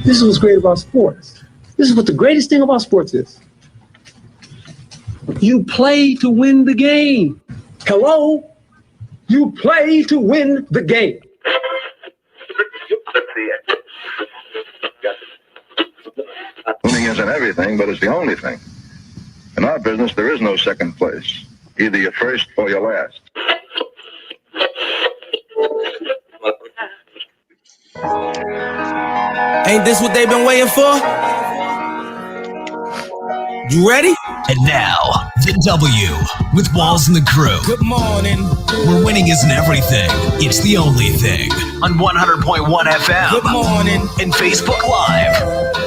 This is what's great about sports. This is what the greatest thing about sports is. You play to win the game. Hello? You play to win the game. Winning isn't everything, but it's the only thing. In our business, there is no second place. Either you're first or you're last. Ain't this what they've been waiting for? You ready? And now, the W with Walls and the crew. Good morning. Where winning isn't everything, it's the only thing. On 100.1 FM. Good morning. And Facebook Live.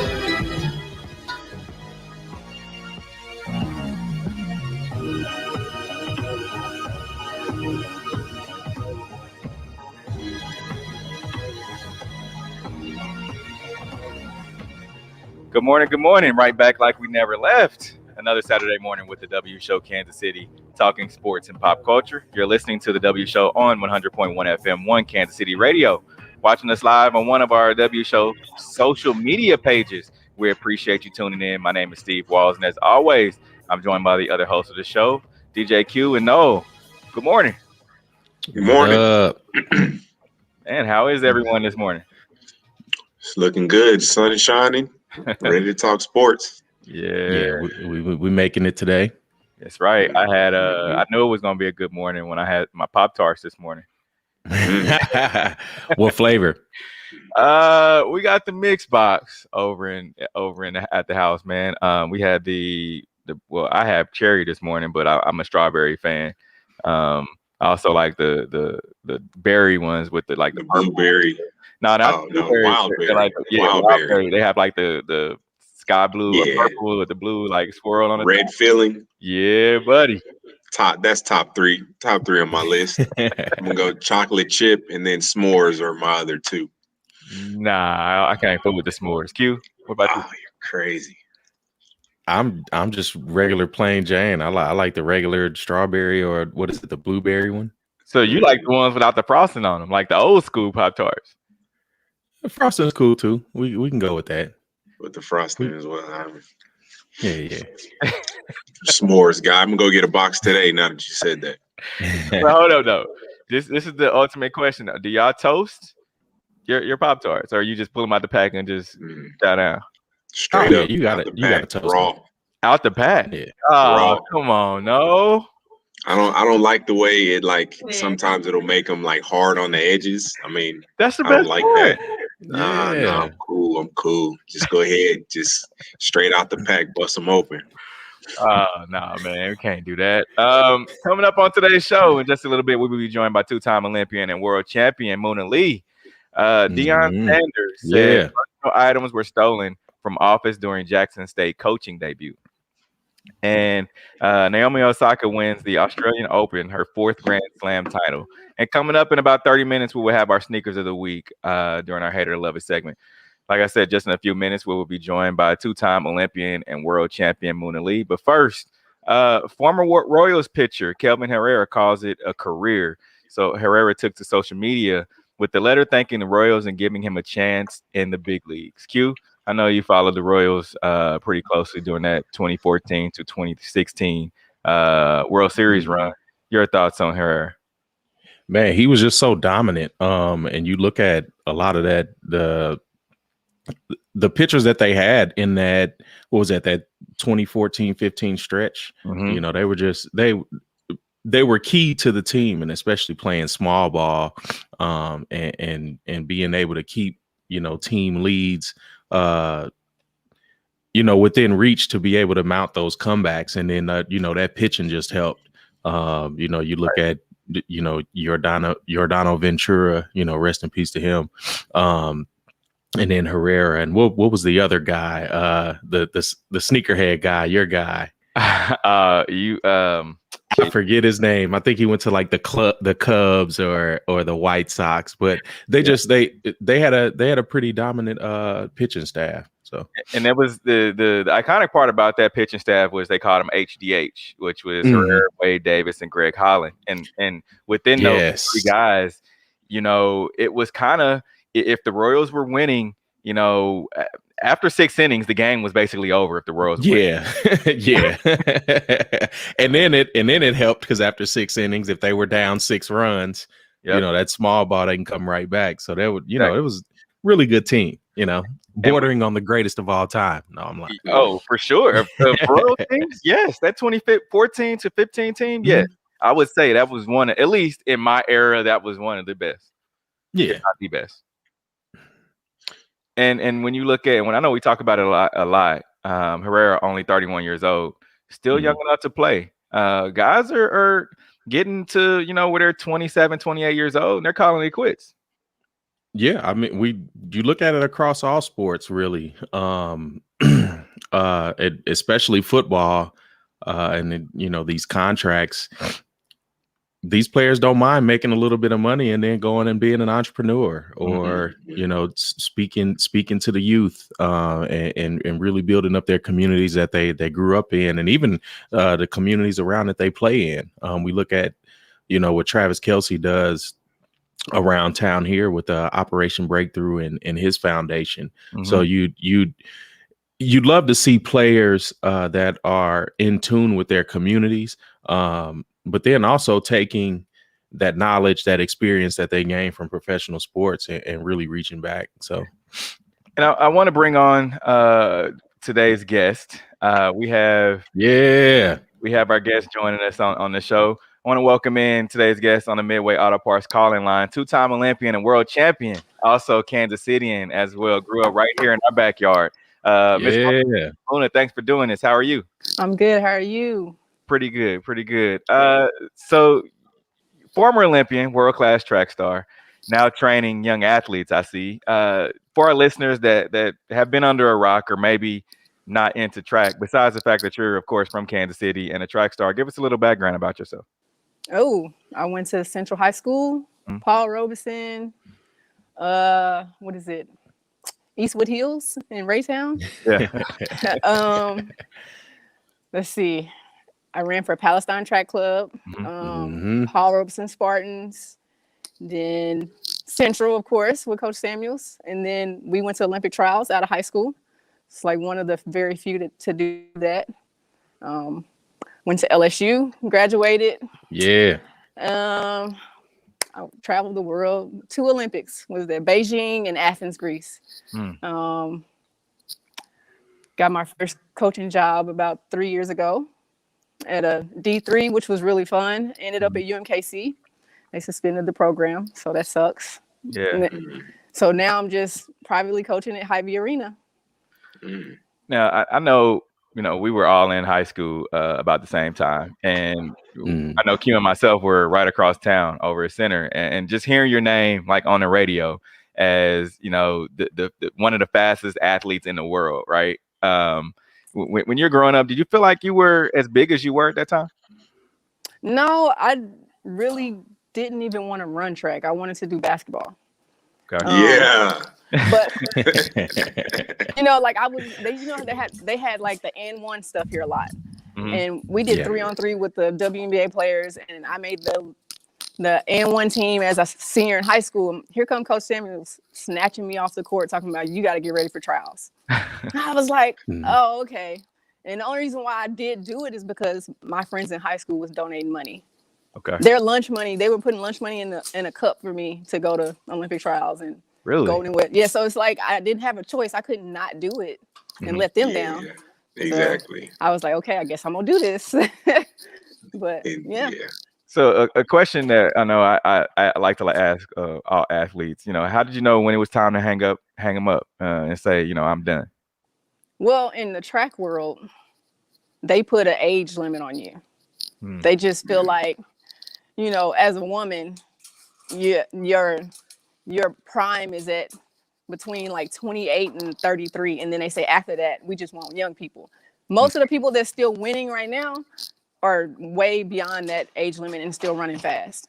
Good morning, good morning. Right back like we never left. Another Saturday morning with the W Show Kansas City, talking sports and pop culture. You're listening to the W Show on 100.1 FM, 1 Kansas City Radio. Watching us live on one of our W Show social media pages. We appreciate you tuning in. My name is Steve Walls, and as always, I'm joined by the other host of the show, DJ Q and Noel. Good morning. Good morning. And how is everyone this morning? It's looking good. Sun is shining. Ready to talk sports. Yeah, we making it today. That's right. I knew it was gonna be a good morning when I had my Pop-Tarts this morning. What flavor? We got the mix box over at the house, man. We had I have cherry this morning, but I'm a strawberry fan. I also like the berry ones with the blueberry. No, not blueberry. Wildberry. They have like the sky blue or purple with the blue like swirl on the red top. filling. Yeah, buddy. That's top three on my list. I'm gonna go chocolate chip and then s'mores are my other two. Nah, I can't fool with the s'mores. Q, what about you? Oh, you're crazy. I'm just regular plain Jane. I like the regular strawberry, or what is it, the blueberry one? So you like the ones without the frosting on them, like the old school Pop-Tarts. The frosting is cool too. We can go with that. With the frosting as well. Yeah. S'mores guy. I'm gonna go get a box today. Now that you said that. No, hold up. This is the ultimate question. Do y'all toast your Pop-Tarts, or you just pull them out the pack and just down? Straight up. You got to toast raw. Out the pack. Yeah. Oh, raw. Come on, no. I don't like the way it sometimes it'll make them like hard on the edges. I mean, that's the best. I don't like part. that. Nah, I'm cool. Just go ahead, just straight out the pack, bust them open. Nah, man, we can't do that. Coming up on today's show in just a little bit, we will be joined by two-time Olympian and world champion Mona Lee. Deion Sanders said personal items were stolen from office during Jackson State coaching debut. And Naomi Osaka wins the Australian Open, her 4th Grand Slam title. And coming up in about 30 minutes, we will have our sneakers of the week during our Hate It or Love It segment. Like I said, just in a few minutes, we will be joined by two-time Olympian and world champion Mona Lee. But first, former Royals pitcher Kelvin Herrera calls it a career. So Herrera took to social media with the letter thanking the Royals and giving him a chance in the big leagues. Q, I know you followed the Royals pretty closely during that 2014 to 2016 World Series run. Your thoughts on Herrera? Man, he was just so dominant. And you look at a lot of that, the pitchers that they had in that, what was that 2014-15 stretch? Mm-hmm. You know, they were just they were key to the team, and especially playing small ball, and being able to keep, team leads, within reach to be able to mount those comebacks. And then, that pitching just helped. You look at, Giordano Ventura, rest in peace to him. And then Herrera, and what was the other guy? The sneakerhead guy, your guy. I forget his name. I think he went to like the Cubs or the White Sox, but they had a pretty dominant pitching staff. So, and that was the iconic part about that pitching staff was they called him HDH, which was Herrera, Wade Davis, and Greg Holland. And within those three guys, it was kind of, if the Royals were winning, you know, after 6 innings, the game was basically over if the Royals win. Yeah. and then it helped because after 6 innings, if they were down 6 runs, Yep. you know, that small ball, they can come right back. So that would, you know, it was really good team, you know, bordering on the greatest of all time. No, I'm like, oh, for sure. Royal teams, yes, that 2014 to 15 team, yes. I would say that was one, at least in my era, that was one of the best. Yeah, not the best. And when you look at, when I know we talk about it a lot, Herrera only 31 years old, still young enough to play. Guys are getting to, you know, where they're 27, 28 years old, and they're calling it quits. Yeah, I mean, you look at it across all sports, really, especially football, and you know, these contracts. These players don't mind making a little bit of money and then going and being an entrepreneur, or you know, speaking to the youth, and really building up their communities that they grew up in, and even the communities around that they play in. We look at, you know, what Travis Kelce does around town here with Operation Breakthrough and his foundation. So you'd love to see players that are in tune with their communities, but then also taking that knowledge, that experience that they gain from professional sports and really reaching back. So, and I want to bring on today's guest. We have our guest joining us on the show. I want to welcome in today's guest on the Midway Auto Parts calling line, 2-time Olympian and world champion, also Kansas Cityan as well. Grew up right here in our backyard. Ms. Muna, thanks for doing this. How are you? I'm good. How are you? Pretty good. So former Olympian, world-class track star, now training young athletes, I see. For our listeners that have been under a rock or maybe not into track, besides the fact that you're, of course, from Kansas City and a track star, give us a little background about yourself. Oh, I went to Central High School, Paul Robeson. What is it? Eastwood Hills in Raytown. Yeah. Let's see. I ran for Palestine Track Club, Paul Robeson Spartans, then Central, of course, with Coach Samuels. And then we went to Olympic trials out of high school. It's like one of the very few to do that. Went to LSU, graduated. Yeah. I traveled the world. 2 Olympics was there, Beijing and Athens, Greece. Got my first coaching job about 3 years ago at a D3, which was really fun. Ended up at UMKC. They suspended the program, so that sucks. Yeah. So now I'm just privately coaching at Hy-Vee Arena. Now, I know, you know, we were all in high school about the same time. And I know Q and myself were right across town over at Center. And just hearing your name, like, on the radio as, you know, the one of the fastest athletes in the world, right? When you're growing up, did you feel like you were as big as you were at that time? No, I really didn't even want to run track. I wanted to do basketball. Okay. But you know, like they had like the N1 stuff here a lot, and we did 3-on-3 with the WNBA players, and I made the N1 team as a senior in high school. Here come Coach Samuels snatching me off the court, talking about, you got to get ready for trials. I was like, oh, okay. And the only reason why I did do it is because my friends in high school was donating money. Okay. Their lunch money, they were putting lunch money in a cup for me to go to Olympic trials and really? Yeah, so it's like I didn't have a choice. I could not do it and let them down. Exactly. So I was like, okay, I guess I'm gonna do this. But yeah. So a question that I know I like to ask all athletes, you know, how did you know when it was time to hang them up and say, you know, I'm done? Well, in the track world, they put an age limit on you. They just feel like, you know, as a woman, your prime is at between like 28 and 33. And then they say after that, we just want young people. Most of the people that's still winning right now are way beyond that age limit and still running fast.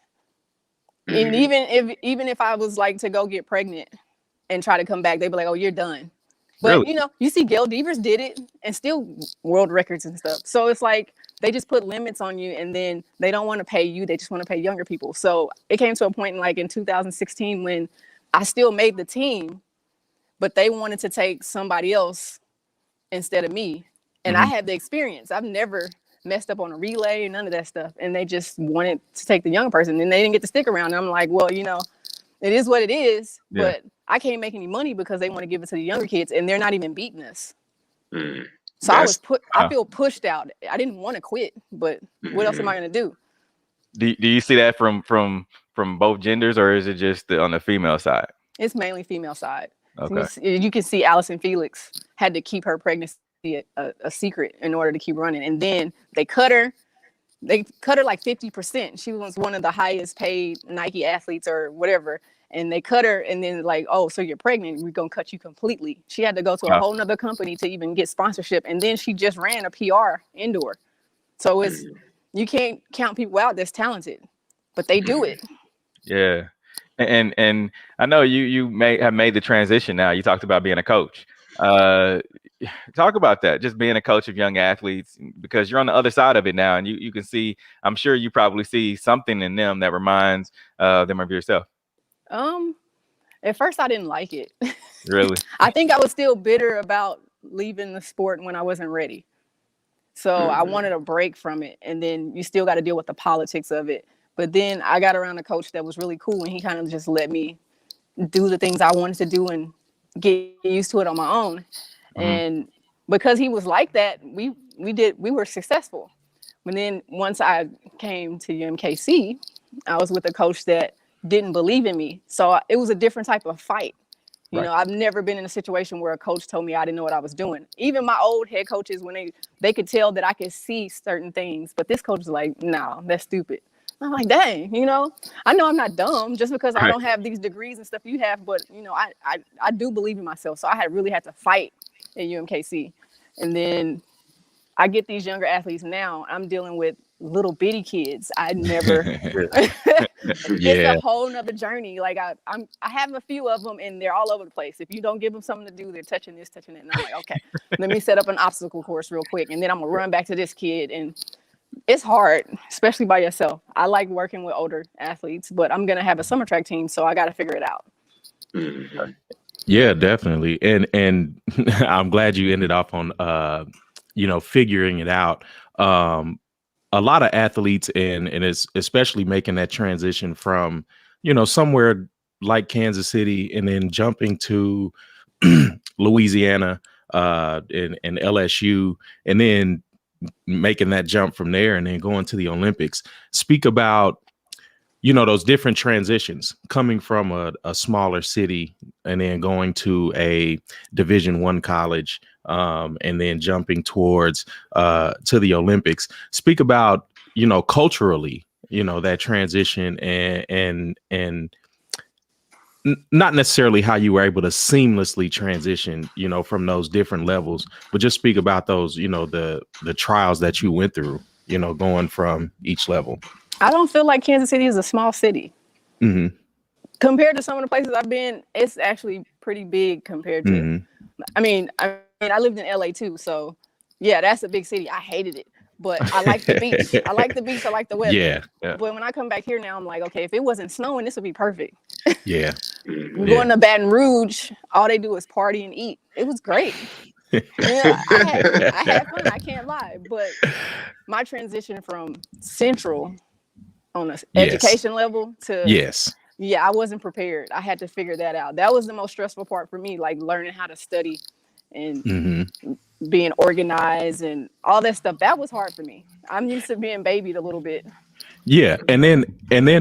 And even if I was like to go get pregnant and try to come back, they'd be like, oh, you're done. But really? You know, you see Gail Devers did it and still world records and stuff. So it's like they just put limits on you, and then they don't want to pay you. They just want to pay younger people. So it came to a point like in 2016 when I still made the team, but they wanted to take somebody else instead of me. And I had the experience. I've never messed up on a relay, none of that stuff. And they just wanted to take the young person, and they didn't get to stick around. And I'm like, well, you know, it is what it is, but I can't make any money because they want to give it to the younger kids, and they're not even beating us. So I feel pushed out. I didn't want to quit, but what else am I going to do? Do you see that from both genders, or is it just on the female side? It's mainly female side. Okay. You can see Allison Felix had to keep her pregnancy a secret in order to keep running, and then they cut her. They cut her like 50%. She was one of the highest paid Nike athletes or whatever, and they cut her. And then like, oh, so you're pregnant? We're gonna cut you completely. She had to go to a whole nother company to even get sponsorship, and then she just ran a PR indoor. So it's you can't count people out that's talented, but they do it. Yeah. And I know you may have made the transition now. You talked about being a coach. Talk about that, just being a coach of young athletes, because you're on the other side of it now, and you can see, I'm sure you probably see something in them that reminds them of yourself. At first I didn't like it. Really? I think I was still bitter about leaving the sport when I wasn't ready. So I wanted a break from it, and then you still got to deal with the politics of it. But then I got around a coach that was really cool, and he kind of just let me do the things I wanted to do and get used to it on my own. And because he was like that, we were successful. But then once I came to UMKC, I was with a coach that didn't believe in me. So it was a different type of fight. You know, I've never been in a situation where a coach told me I didn't know what I was doing. Even my old head coaches, when they could tell that I could see certain things, but this coach was like, no, that's stupid. I'm like, dang, you know, I know I'm not dumb just because I don't have these degrees and stuff you have, but you know, I do believe in myself. So I really had to fight at UMKC. And then I get these younger athletes now. I'm dealing with little bitty kids. I never it's a whole nother journey. Like I have a few of them, and they're all over the place. If you don't give them something to do, they're touching this, touching that. And I'm like, okay, let me set up an obstacle course real quick, and then I'm gonna run back to this kid. And it's hard, especially by yourself. I like working with older athletes, but I'm gonna have a summer track team, so I got to figure it out. Yeah, definitely. And I'm glad you ended off on figuring it out. A lot of athletes and it's especially making that transition from, somewhere like Kansas City and then jumping to Louisiana and LSU, and then making that jump from there and then going to the Olympics. Speak about, those different transitions coming from a smaller city and then going to a Division I college, and then jumping towards to the Olympics. Speak about, culturally, that transition and not necessarily how you were able to seamlessly transition, from those different levels, but just speak about those, the trials that you went through, going from each level. I don't feel like Kansas City is a small city. Compared to some of the places I've been, it's actually pretty big compared to, I mean, I lived in LA too. So yeah, that's a big city. I hated it, but I like the beach. I like the beach. I like the weather. Yeah. But when I come back here now, I'm like, okay, if it wasn't snowing, this would be perfect. Yeah. Going to Baton Rouge, all they do is party and eat. It was great. I had fun. I can't lie. But my transition from Central on an education level to I wasn't prepared. I had to figure that out. That was the most stressful part for me, like learning how to study and being organized and all that stuff. That was hard for me. I'm used to being babied a little bit. Yeah, and then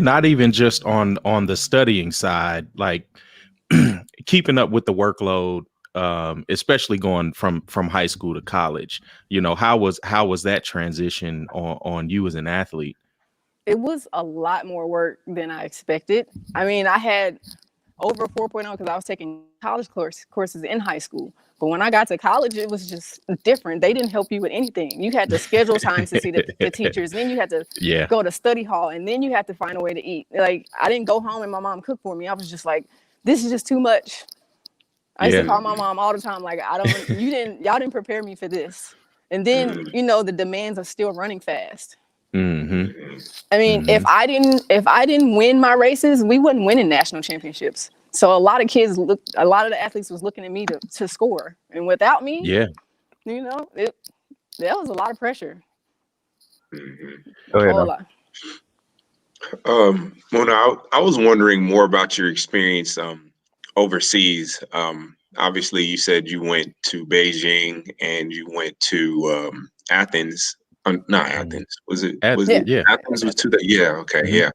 not even just on the studying side, like keeping up with the workload, especially going from high school to college. How was that transition on you as an athlete? It was a lot more work than I expected. I mean, I had over 4.0 because I was taking college courses in high school. But when I got to college, it was just different. They didn't help you with anything. You had to schedule time to see the teachers. Then you had to go to study hall, and then you had to find a way to eat. Like, I didn't go home and my mom cooked for me. I was just like, this is just too much. I used to call my mom all the time, like, y'all didn't prepare me for this. And then, the demands are still running fast. I mean, if I didn't win my races, we wouldn't win in national championships. So a lot of the athletes was looking at me to score, and without me, Yeah. you know, that was a lot of pressure. Go ahead. A whole Noah. lot. Mona, I was wondering more about your experience overseas. Obviously, you said you went to Beijing and you went to Athens. Not Athens. Was it? Yeah. Athens was okay, Mhm. yeah.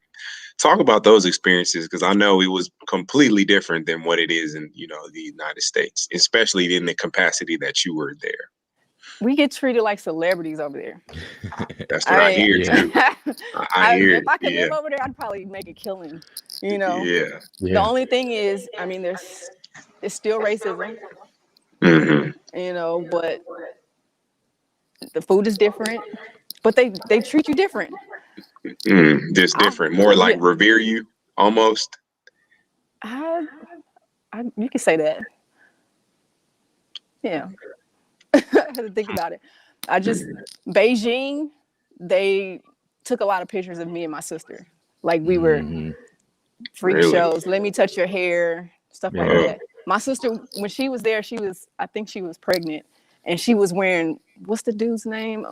Talk about those experiences, because I know it was completely different than what it is in the United States, especially in the capacity that you were there. We get treated like celebrities over there. That's what I hear Yeah. too. I hear if I could it. live over there, I'd probably make a killing. You know. Yeah. The only thing is, I mean, it's still racism. Mhm. You know, but the food is different. But they treat you different. Just different, more like revere you almost. You can say that. Yeah. I had to think about it. Beijing, they took a lot of pictures of me and my sister. Like we were freak Really? shows. Let me touch your hair, stuff like that. My sister, when she was there, I think she was pregnant, and she was wearing, what's the dude's name?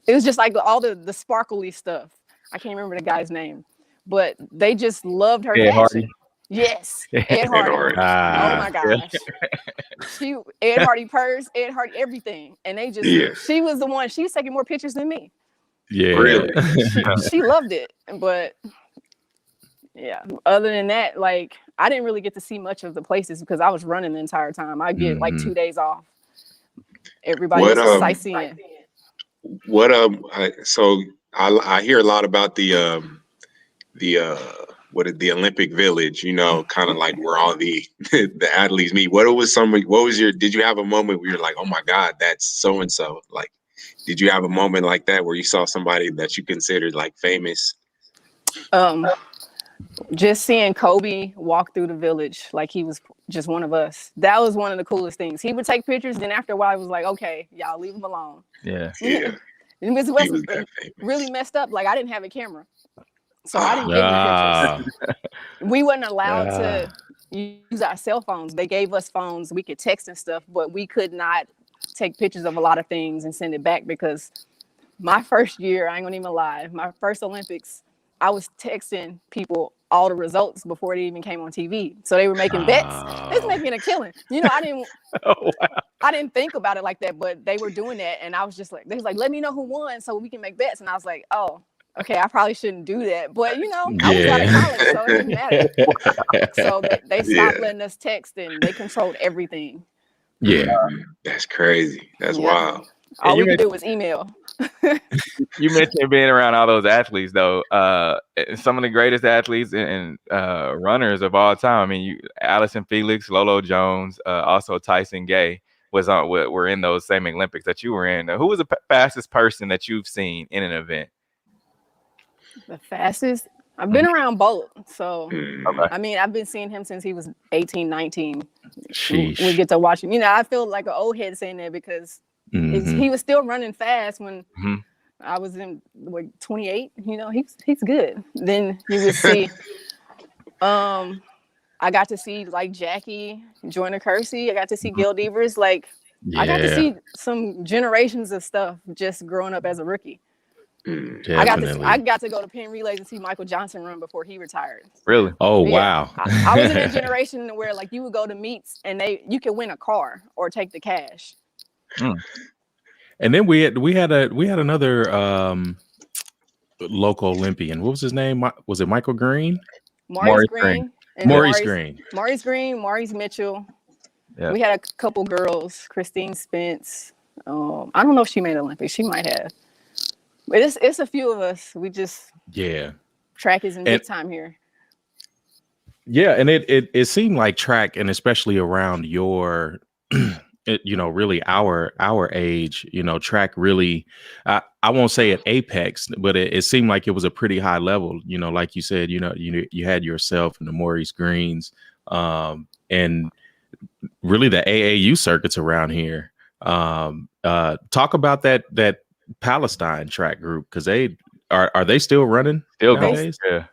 It was just like all the sparkly stuff. I can't remember the guy's name, but they just loved her Ed fashion. Hardy. Yes, Ed Hardy. Oh my gosh. Ed Hardy purse, Ed Hardy everything, and they just she was the one. She was taking more pictures than me. Yeah. Really? She loved it, but yeah. Other than that, like I didn't really get to see much of the places because I was running the entire time. I get like 2 days off. Everybody was sightseeing. So I hear a lot about the Olympic Village, kind of like where all the athletes meet. Did you have a moment where you're like, oh my God, that's so and so? Like, did you have a moment like that where you saw somebody that you considered like famous? Just seeing Kobe walk through the village like he was just one of us. That was one of the coolest things. He would take pictures, then after a while, I was like, okay, y'all leave him alone. Yeah. And Miss West was really messed up. Like I didn't have a camera, so I didn't get any pictures. We weren't allowed to use our cell phones. They gave us phones. We could text and stuff, but we could not take pictures of a lot of things and send it back because my first year, I ain't gonna even lie, my first Olympics, I was texting people all the results before it even came on TV. So they were making bets. It's making a killing. I didn't think about it like that, but they were doing that. And I was just like, they was like, let me know who won so we can make bets. And I was like, oh, okay, I probably shouldn't do that. But, I was out of college, so it didn't matter. So they stopped letting us text and they controlled everything. Yeah. That's crazy. That's wild. All we could do was email. You mentioned being around all those athletes, though. Some of the greatest athletes and runners of all time. I mean, Allison Felix, Lolo Jones, also Tyson Gay were in those same Olympics that you were in. Who was the fastest person that you've seen in an event? The fastest? I've been around both. So, I mean, I've been seeing him since he was 18, 19. Sheesh. We get to watch him. I feel like an old head saying that because he was still running fast when I was in 28. He's good. Then you would see, I got to see like Jackie, Joyner Kersee. I got to see Gail Devers. Like I got to see some generations of stuff just growing up as a rookie. I got to go to Penn Relays and see Michael Johnson run before he retired. Really? Oh, wow. I was in that generation where like you would go to meets and you could win a car or take the cash. And then we had another local Olympian. What was his name? Was it Michael Green? Maurice Green. Maurice Green. Maurice Green, Maurice Mitchell. Yeah. We had a couple girls, Christine Spence. I don't know if she made Olympics. She might have. But it's a few of us. We just track isn't big time here. Yeah, and it seemed like track, and especially around your really our age, track really, I won't say at apex, but it seemed like it was a pretty high level, like you said, you had yourself and the Maurice Greens, and really the AAU circuits around here. Talk about that Palestine track group, because are they still running? Still nowadays? going.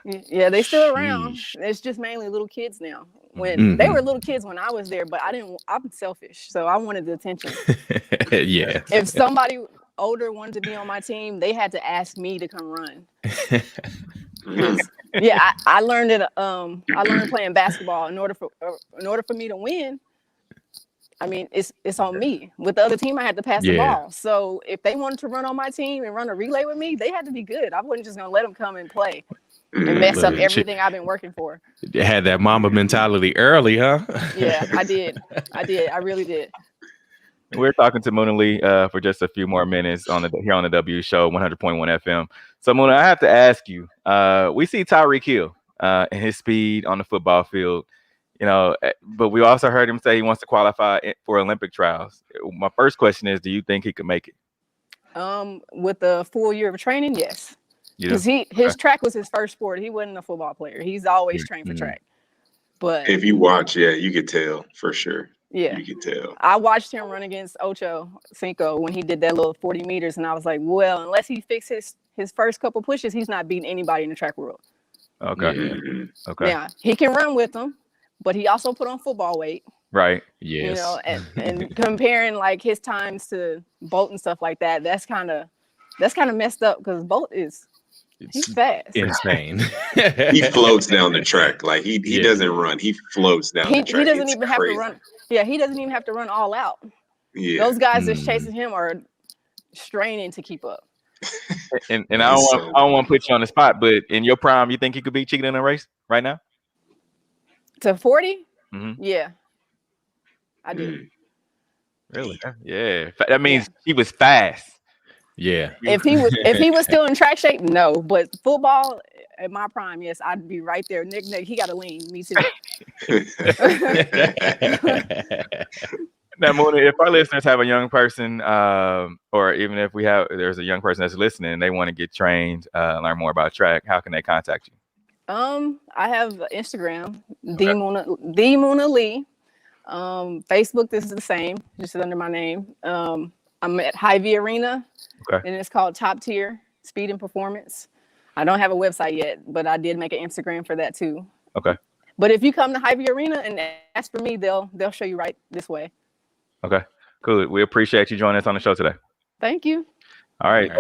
Yeah, they still around. Sheesh. It's just mainly little kids now. When they were little kids when I was there, but I'm selfish, so I wanted the attention. Yeah. If somebody older wanted to be on my team, they had to ask me to come run. Yeah, I learned it. I learned playing basketball. In order for me to win, I mean, it's on me. With the other team, I had to pass the ball. So if they wanted to run on my team and run a relay with me, they had to be good. I wasn't just gonna let them come and play and mess up everything I've been working for. You had that Mamba mentality early, huh? Yeah, I did. I really did. We're talking to Mona Lee for just a few more minutes here on the W Show, 100.1 FM. So, Mona, I have to ask you, we see Tyreek Hill and his speed on the football field, but we also heard him say he wants to qualify for Olympic trials. My first question is, do you think he could make it? With a full year of training, yes. Because his track was his first sport. He wasn't a football player. He's always trained for track. But if you watch, you could tell for sure. Yeah, you could tell. I watched him run against Ocho Cinco when he did that little 40 meters, and I was like, well, unless he fixes his first couple pushes, he's not beating anybody in the track world. Okay. Mm-hmm. Okay. Yeah, he can run with them, but he also put on football weight. Right. Yes. And comparing like his times to Bolt and stuff like that, that's kind of messed up because Bolt he's fast. Insane. He floats down the track. Like he doesn't run. He floats down the track. He doesn't even have to run. Yeah, he doesn't even have to run all out. Yeah. Those guys that's chasing him are straining to keep up. And I don't want to put you on the spot, but in your prime, you think you could beat Cheetah in a race right now? To 40? Mm-hmm. Yeah, I do. Really? Yeah. That means he was fast. Yeah. If he was still in track shape, no. But football at my prime, yes, I'd be right there. Nick, he got to lean. Me too. Now, Mona, if our listeners have a young person, or even if there's a young person that's listening and they want to get trained, learn more about track, how can they contact you? I have Instagram, the Mona Lee. Facebook, this is the same, just under my name. I'm at Hy-Vee Arena, and it's called Top Tier Speed and Performance. I don't have a website yet, but I did make an Instagram for that too. Okay. But if you come to Hy-Vee Arena and ask for me, they'll show you right this way. Okay, cool. We appreciate you joining us on the show today. Thank you. All right,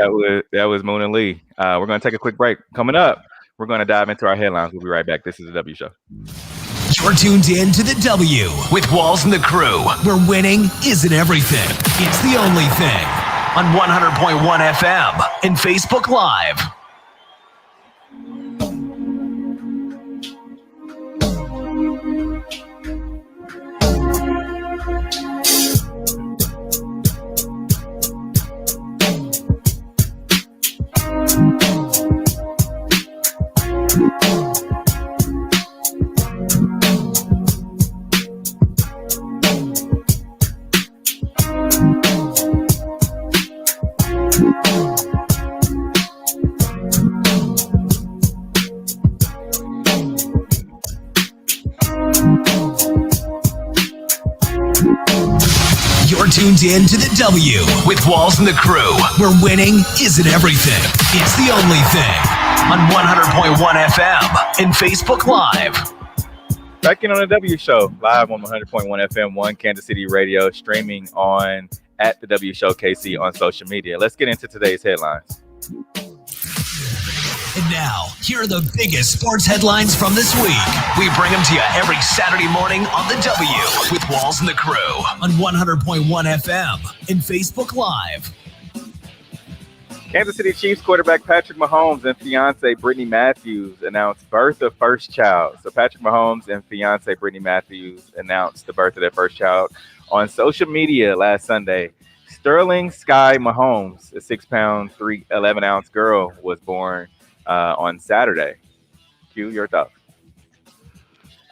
that was Mona Lee. We're going to take a quick break. Coming up, we're going to dive into our headlines. We'll be right back. This is the W Show. You're tuned in to the W with Walls and the Crew, where winning isn't everything. It's the only thing. On 100.1 FM and Facebook Live. You're tuned in to the W with Walls and the Crew, where winning isn't everything. It's the only thing. On 100.1 FM and Facebook Live. Back in on the W Show, live on 100.1 FM, 1 Kansas City Radio, streaming on at the W Show KC on social media. Let's get into today's headlines. And now, here are the biggest sports headlines from this week. We bring them to you every Saturday morning on the W with Walls and the Crew on 100.1 FM and Facebook Live. Kansas City Chiefs quarterback Patrick Mahomes and fiance Brittany Matthews announced birth of first child. So Patrick Mahomes and fiance Brittany Matthews announced the birth of their first child on social media last Sunday. Sterling Sky Mahomes, a 6-pound, 11-ounce girl, was born on Saturday. Q, your thoughts?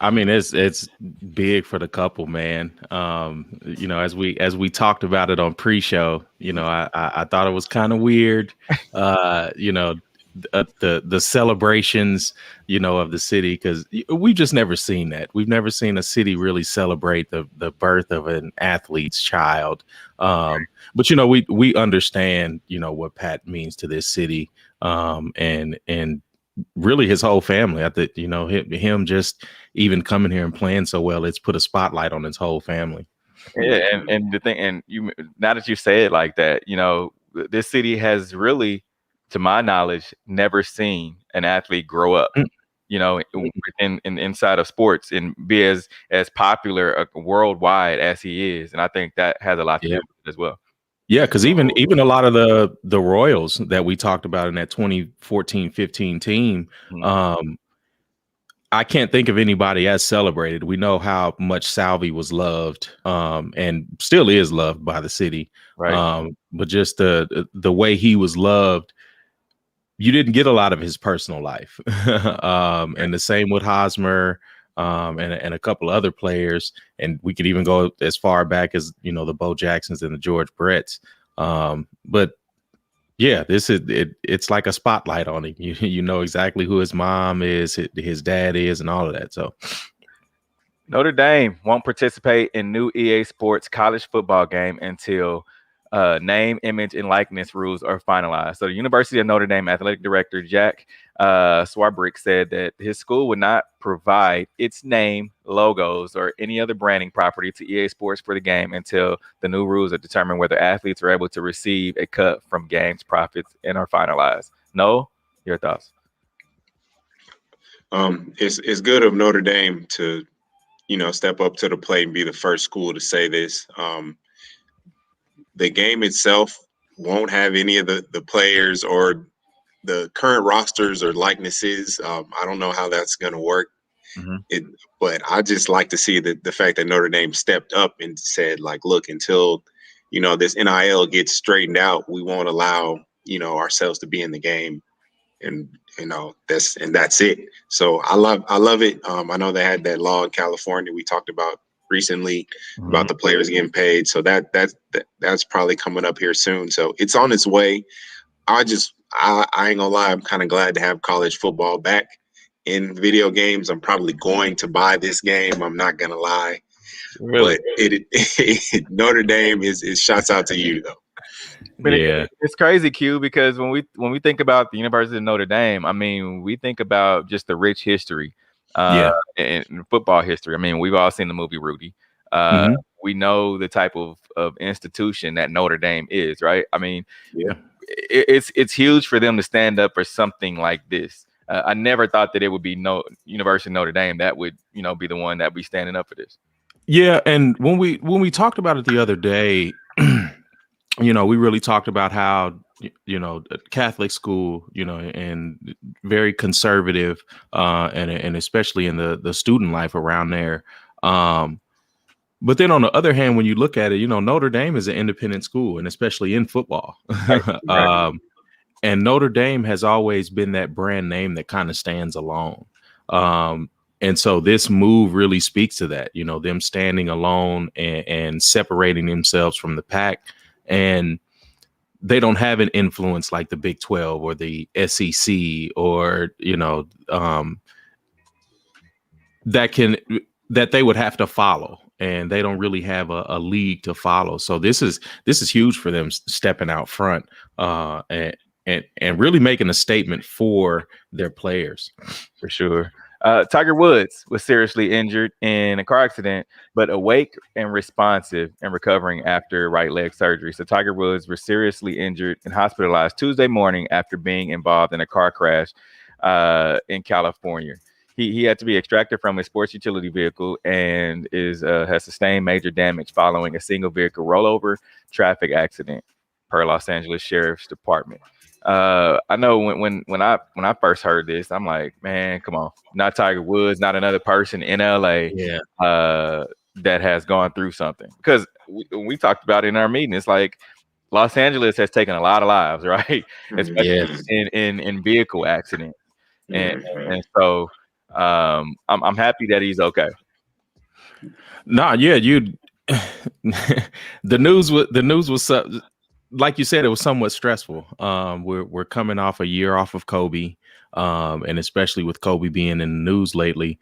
I mean, it's big for the couple, man. As we talked about it on pre-show, I thought it was kind of weird. The celebrations, of the city, because we've just never seen that. We've never seen a city really celebrate the birth of an athlete's child. But we understand, what Pat means to this city, and really his whole family. I think, you know, him just even coming here and playing so well, it's put a spotlight on his whole family. Yeah, and the thing, and you, now that you say it like that, you know, this city has really, to my knowledge, never seen an athlete grow up, you know, in inside of sports and be as popular worldwide as he is, and I think that has a lot to do with it as well. Yeah, because even a lot of the Royals that we talked about in that 2014-15 team, I can't think of anybody as celebrated. We know how much Salvi was loved, and still is loved by the city. Right. But just the way he was loved, you didn't get a lot of his personal life. And the same with Hosmer, and a couple other players. And we could even go as far back as, you know, the Bo Jacksons and the George Bretts. But yeah, this is it's like a spotlight on him. You know exactly who his mom is, his dad is, and all of that. So Notre Dame won't participate in new EA Sports college football game until name, image, and likeness rules are finalized. So the University of Notre Dame athletic director Jack Swarbrick said that his school would not provide its name, logos, or any other branding property to EA Sports for the game until the new rules are determined whether athletes are able to receive a cut from games profits and are finalized. No, your thoughts? It's good of Notre Dame to, you know, step up to the plate and be the first school to say this. The game itself won't have any of the players or the current rosters or likenesses. I don't know how that's going to work. But I just like to see the fact that Notre Dame stepped up and said, like, look, until, you know, this NIL gets straightened out, we won't allow, you know, ourselves to be in the game. And, you know, that's it. So I love it. I know they had that law in California we talked about recently about the players getting paid. So that's probably coming up here soon. So it's on its way. I ain't gonna lie, I'm kind of glad to have college football back in video games. I'm probably going to buy this game. I'm not gonna lie. Really? But Notre Dame is shouts out to you though. But it's crazy, Q, because when we think about the University of Notre Dame, I mean, we think about just the rich history. In football history. I mean, we've all seen the movie Rudy. We know the type of institution that Notre Dame is, right? I mean, it's huge for them to stand up for something like this. I never thought that it would be University of Notre Dame that would, you know, be the one that be standing up for this. Yeah, and when we talked about it the other day, you know, we really talked about how, you know, Catholic school, you know, and very conservative, and especially in the student life around there. But then on the other hand, when you look at it, you know, Notre Dame is an independent school, and especially in football. And Notre Dame has always been that brand name that kind of stands alone. And so this move really speaks to that, you know, them standing alone and separating themselves from the pack. And they don't have an influence like the Big 12 or the SEC or, you know, that they would have to follow, and they don't really have a league to follow. So this is huge for them stepping out front, and really making a statement for their players. For sure. Tiger Woods was seriously injured in a car accident, but awake and responsive and recovering after right leg surgery. So Tiger Woods was seriously injured and hospitalized Tuesday morning after being involved in a car crash in California. He had to be extracted from his sports utility vehicle and has sustained major damage following a single vehicle rollover traffic accident, per Los Angeles Sheriff's Department. I know when I first heard this, I'm like, man, come on, not Tiger Woods, not another person in LA that has gone through something. Because we talked about it in our meeting, it's like Los Angeles has taken a lot of lives, right? Especially in vehicle accidents, and so I'm happy that he's okay. The news was like you said, it was somewhat stressful. We're coming off a year off of Kobe, and especially with Kobe being in the news lately,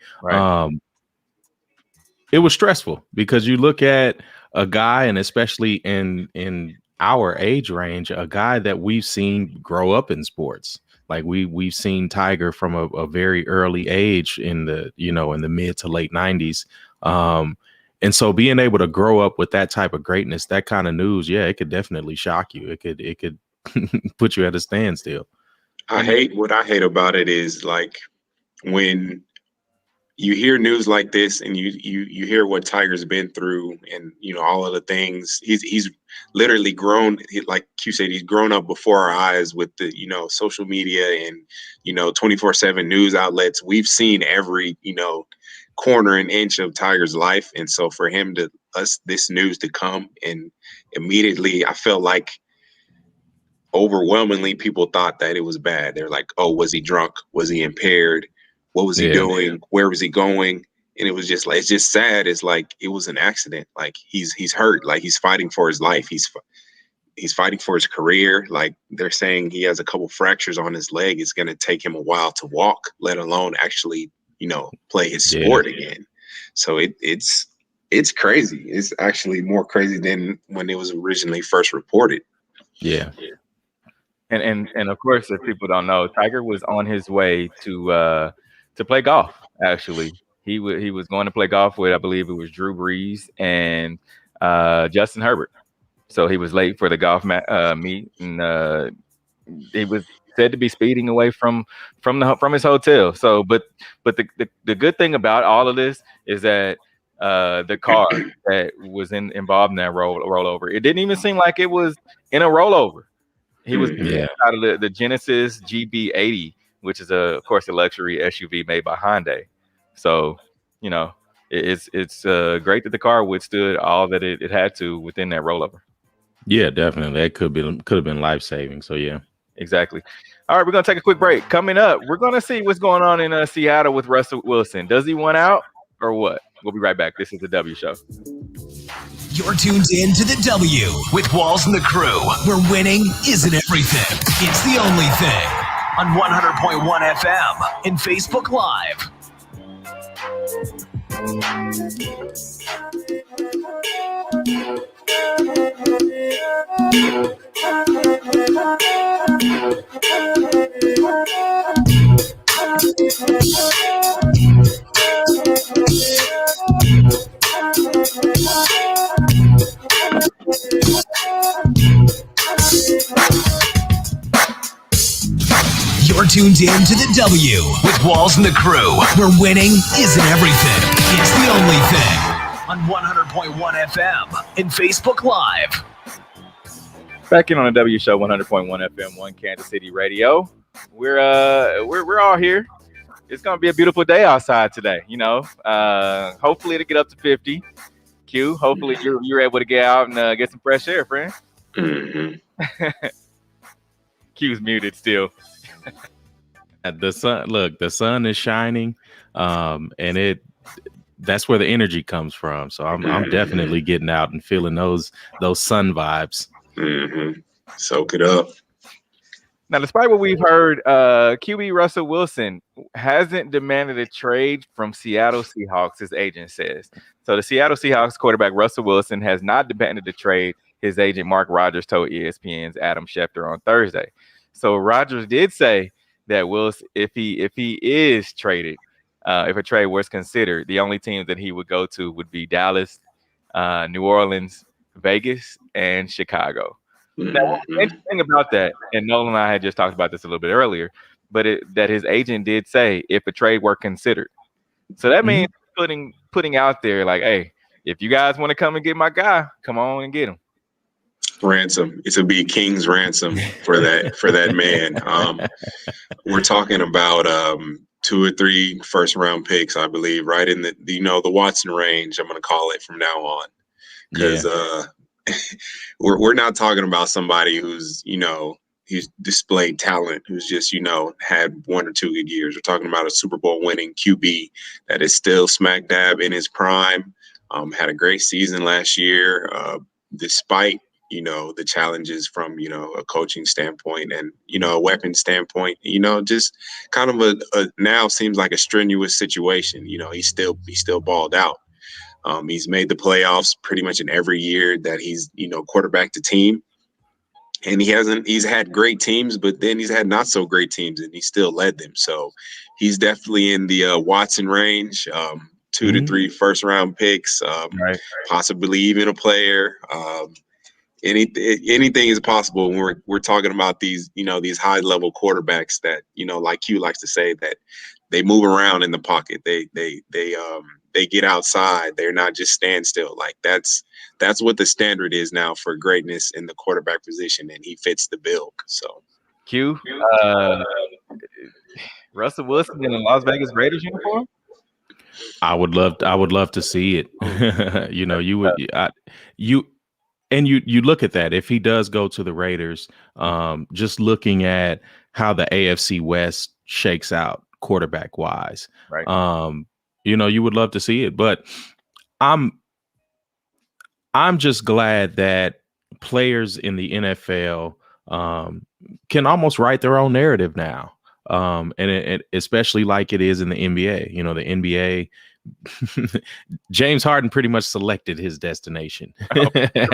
it was stressful because you look at a guy, and especially in our age range, a guy that we've seen grow up in sports. Like we've seen Tiger from a very early age in the mid to late 90s. And so being able to grow up with that type of greatness, that kind of news, yeah, it could definitely shock you. It could put you at a standstill. What I hate about it is like when you hear news like this and you hear what Tiger's been through and all of the things he's literally grown, like Q said, he's grown up before our eyes with the social media and 24/7 news outlets. We've seen every corner and inch of Tiger's life, and so for him this news to come, and immediately I felt like overwhelmingly people thought that it was bad. They're like, oh, was he drunk? Was he impaired? What was he doing? Where was he going? And it was just like, it's just sad. It's like it was an accident. Like he's hurt. Like he's fighting for his life. He's fighting for his career. Like they're saying he has a couple fractures on his leg. It's going to take him a while to walk, let alone actually play his sport again. So it's crazy. It's actually more crazy than when it was originally first reported. Yeah. And of course, if people don't know, Tiger was on his way to play golf. Actually, he was going to play golf with, I believe it was Drew Brees and Justin Herbert. So he was late for the golf meet, and he was said to be speeding away from his hotel. So, but the good thing about all of this is that the car that was involved in that rollover, it didn't even seem like it was in a rollover. He was out of the Genesis GB80, which is of course a luxury SUV made by Hyundai. So it's great that the car withstood all that it had to within that rollover. Yeah, definitely. That could have been life-saving. So yeah. Exactly. All right, we're going to take a quick break. Coming up, we're going to see what's going on in Seattle with Russell Wilson. Does he want out or what? We'll be right back. This is The W Show. You're tuned in to The W with Walls and the Crew, where winning isn't everything. It's the only thing. On 100.1 FM and Facebook Live. You're tuned in to The W with Walls and the Crew, where winning isn't everything. It's the only thing. On 100.1 FM and Facebook Live. Back in on the W Show, 100.1 FM, 1 Kansas City Radio. We're all here. It's gonna be a beautiful day outside today. Hopefully it'll get up to 50. Q, hopefully you're able to get out and get some fresh air, friend. Mm-hmm. Q's muted still. The sun is shining, and that's where the energy comes from. So I'm definitely getting out and feeling those sun vibes. Mm-hmm. Soak it up. Now, despite what we've heard, QB Russell Wilson hasn't demanded a trade from Seattle Seahawks, his agent says. So the Seattle Seahawks quarterback Russell Wilson has not demanded a trade, his agent Mark Rogers told ESPN's Adam Schefter on Thursday. So Rogers did say that Wilson, if he is traded, if a trade was considered, the only teams that he would go to would be Dallas, New Orleans, Vegas, and Chicago. Now, what's interesting about that, and Nolan and I had just talked about this a little bit earlier, but that his agent did say if a trade were considered. So that means putting out there like, hey, if you guys want to come and get my guy, come on and get him. Ransom. It's a be king's ransom for that man. We're talking about 2 or 3 first round picks, I believe, right in the Watson range. I'm going to call it from now on, because we're not talking about somebody who's he's displayed talent, who's just had 1 or 2 good years. We're talking about a Super Bowl winning QB that is still smack dab in his prime. Had a great season last year, despite the challenges from a coaching standpoint and a weapon standpoint. Just kind of a now seems like a strenuous situation. He's still balled out. He's made the playoffs pretty much in every year that he's quarterbacked the team. And he's had great teams, but then he's had not so great teams, and he still led them. So he's definitely in the Watson range, 2 to 3 first round picks, possibly even a player. Anything is possible when we're talking about these, these high level quarterbacks that, like Q likes to say, that they move around in the pocket. They get outside. They're not just stand still. Like that's what the standard is now for greatness in the quarterback position, and he fits the bill. So Q, Russell Wilson in a Las Vegas Raiders uniform. I would love to see it. You look at that. If he does go to the Raiders, just looking at how the AFC West shakes out quarterback wise, right? You would love to see it, but I'm just glad that players in the NFL can almost write their own narrative now. And it especially like it is in the NBA. The NBA, James Harden pretty much selected his destination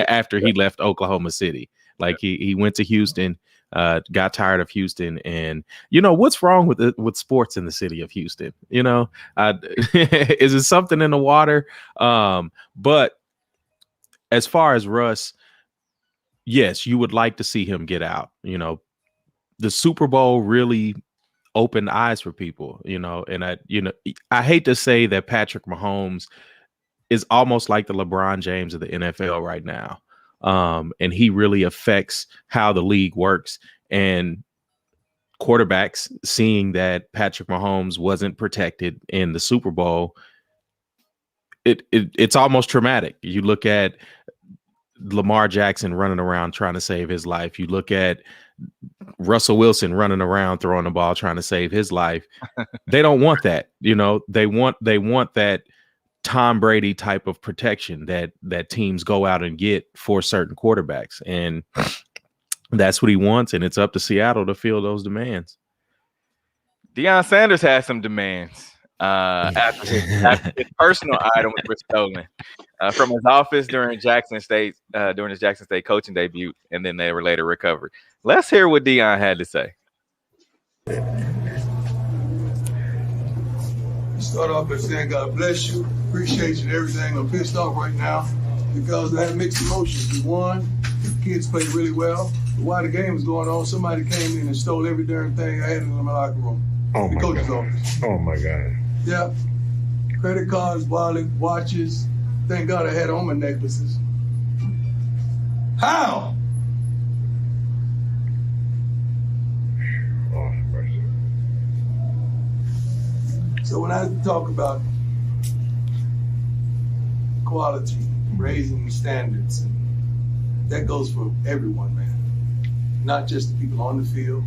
after he left Oklahoma City. Like he went to Houston, got tired of Houston, and what's wrong with sports in the city of Houston? Is it something in the water? But as far as Russ, yes, you would like to see him get out. The Super Bowl really opened eyes for people, and I hate to say that Patrick Mahomes is almost like the LeBron James of the NFL right now. And he really affects how the league works, and quarterbacks seeing that Patrick Mahomes wasn't protected in the Super Bowl, it's almost traumatic. You look at Lamar Jackson running around trying to save his life. You look at Russell Wilson running around throwing the ball trying to save his life. They don't want that. They want that Tom Brady type of protection that teams go out and get for certain quarterbacks, and that's what he wants. And it's up to Seattle to fill those demands. Deion Sanders has some demands after his personal items were stolen from his office during his Jackson State coaching debut, and then they were later recovered. Let's hear what Deion had to say. Start off by saying God bless you, appreciate you and everything. I'm pissed off right now because I had mixed emotions. We won, the kids played really well. But while the game was going on, somebody came in and stole every darn thing I had in my locker room. Oh, the coach's office. Oh my God. Yeah. Credit cards, wallet, watches. Thank God I had on my necklaces. How? Oh, mercy. So when I talk about quality, raising standards, that goes for everyone, man. Not just the people on the field,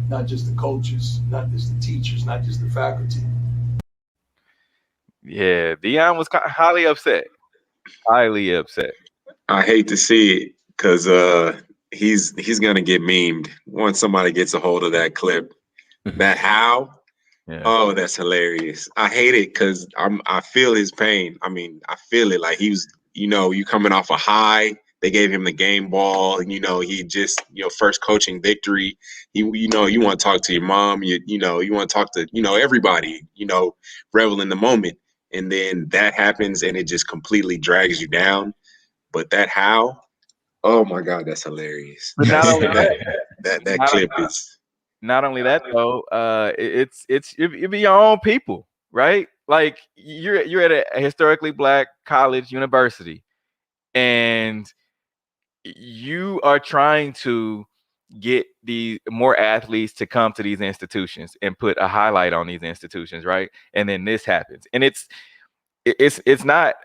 not just the coaches, not just the teachers, not just the faculty. Yeah, Deion was highly upset. Highly upset. I hate to see it because he's gonna get memed once somebody gets a hold of that clip. That how? Yeah. Oh, that's hilarious. I hate it because I feel his pain. I mean, I feel it. Like he was, you coming off a high. They gave him the game ball. He just, first coaching victory. You want to talk to your mom. You want to talk to, everybody. Revel in the moment. And then that happens, and it just completely drags you down. But that how? Oh my God, that's hilarious. But not only that clip is. Not only that though, it be your own people, right? Like you're at a historically Black college university, and you are trying to get the more athletes to come to these institutions and put a highlight on these institutions, right? And then this happens, and it's not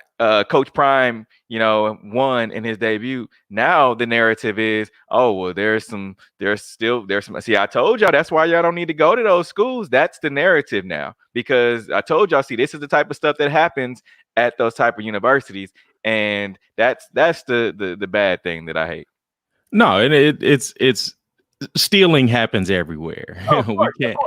Coach Prime, won in his debut. Now the narrative is, oh well, there's some. See, I told y'all that's why y'all don't need to go to those schools. That's the narrative now, because I told y'all, see, this is the type of stuff that happens at those type of universities, and that's the bad thing that I hate. No, and it's stealing happens everywhere. We can't,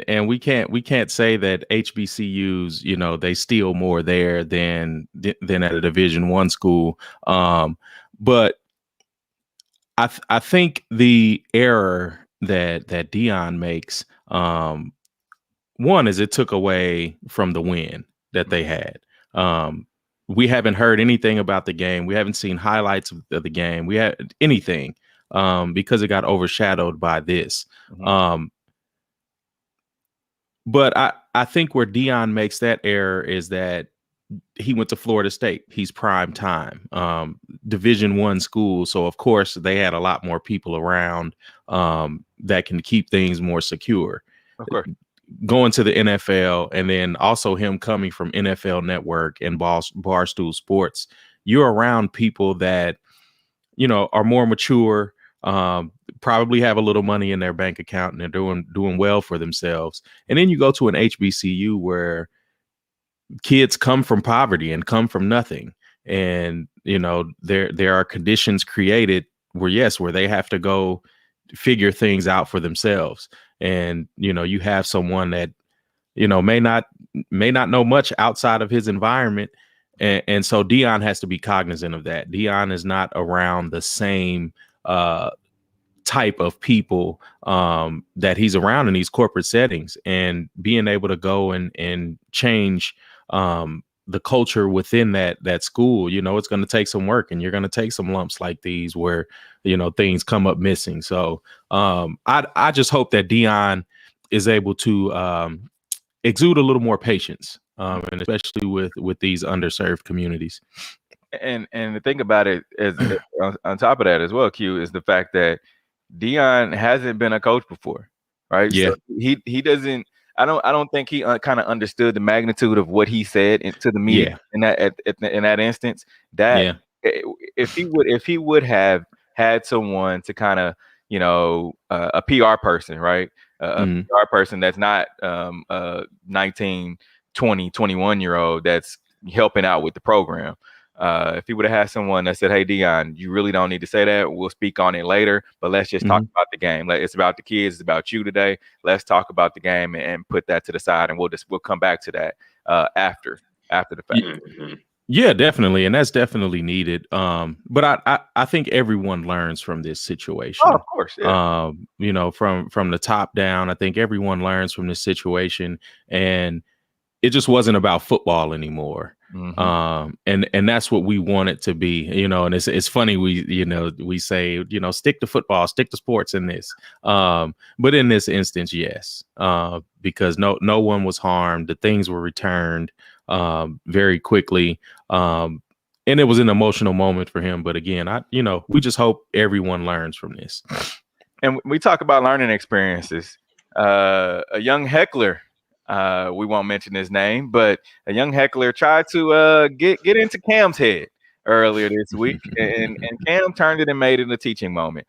and we can't say that HBCUs, they steal more there than at a Division I school. But I think the error that Deion makes, one is it took away from the win that they had. We haven't heard anything about the game. We haven't seen highlights of the game. We had anything because it got overshadowed by this. But I think where Deion makes that error is that he went to Florida State. He's prime time, Division I school. So, of course, they had a lot more people around that can keep things more secure. Of course. Going to the NFL, and then also him coming from NFL Network and Barstool Sports, you're around people that, you know, are more mature, probably have a little money in their bank account, and they're doing well for themselves. And then you go to an HBCU where kids come from poverty and come from nothing. And, you know, there are conditions created where they have to go figure things out for themselves. And, you know, you have someone that, you know, may not know much outside of his environment. And so Deion has to be cognizant of that. Deion is not around the same type of people that he's around in these corporate settings, and being able to go and change the culture within that school. You know, it's going to take some work, and you're going to take some lumps like these where, you know, things come up missing. So I just hope that Deion is able to exude a little more patience, and especially with these underserved communities. And the thing about it is, on top of that as well, Q, is the fact that Deion hasn't been a coach before, right? Yeah. So he doesn't. I don't think he kind of understood the magnitude of what he said to the media in that instance. That if he would have had someone to kind of, you know, a PR person, right? A PR person that's not 19, 20, 21-year-old that's helping out with the program. If he would have had someone that said, "Hey, Deion, you really don't need to say that. We'll speak on it later, but let's just talk about the game. Like, it's about the kids. It's about you today. Let's talk about the game and put that to the side, and we'll come back to that after the fact." Yeah, definitely, and that's definitely needed. But I think everyone learns from this situation. Oh, of course. Yeah. You know, from the top down, I think everyone learns from this situation, and it just wasn't about football anymore. And that's what we want it to be, you know. And it's funny, we say, you know, stick to football, stick to sports in this. But in this instance, yes, because no one was harmed. The things were returned very quickly. And it was an emotional moment for him. But again, we just hope everyone learns from this. And we talk about learning experiences. A young heckler, we won't mention his name, but a young heckler tried to get into Cam's head earlier this week, and Cam turned it and made it a teaching moment.